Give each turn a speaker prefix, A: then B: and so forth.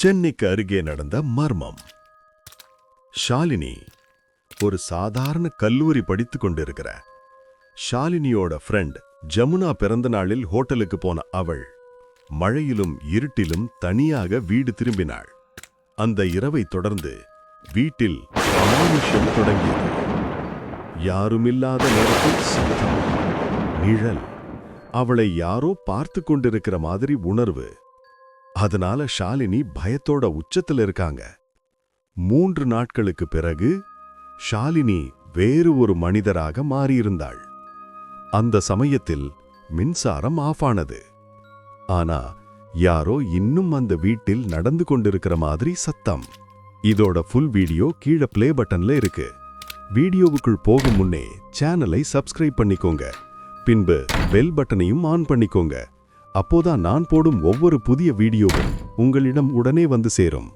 A: சென்னைக்கு அருகே நடந்த மர்மம். ஷாலினி ஒரு சாதாரண கல்லூரி படித்துக் கொண்டிருக்கிற ஷாலினியோட ஃப்ரெண்ட் ஜமுனா பிறந்த நாளில் ஹோட்டலுக்கு போன அவள் மழையிலும் இருட்டிலும் தனியாக வீடு திரும்பினாள். அந்த இரவை தொடர்ந்து வீட்டில் அமானுஷ்யம் தொடங்கியது. யாருமில்லாத நேரத்தில் சத்தம், நிழல், அவளை யாரோ பார்த்து கொண்டிருக்கிற மாதிரி உணர்வு. அதனால ஷாலினி பயத்தோட உச்சத்துல இருக்காங்க. 3 நாட்களுக்கு பிறகு ஷாலினி வேறு ஒரு மனிதராக மாறியிருந்தாள். அந்த சமயத்தில் மின்சாரம் ஆஃப் ஆனது. ஆனா யாரோ இன்னும் அந்த வீட்டில் நடந்து கொண்டிருக்கிற மாதிரி சத்தம். இதோட ஃபுல் வீடியோ கீழே ப்ளே பட்டன்ல இருக்கு. வீடியோவுக்குள் போகும் முன்னே சேனலை சப்ஸ்கிரைப் பண்ணிக்கோங்க. பின்பு பெல் பட்டனையும் ஆன் பண்ணிக்கோங்க. அப்போதான் நான் போடும் ஒவ்வொரு புதிய வீடியோவும் உங்களிடம் உடனே வந்து சேரும்.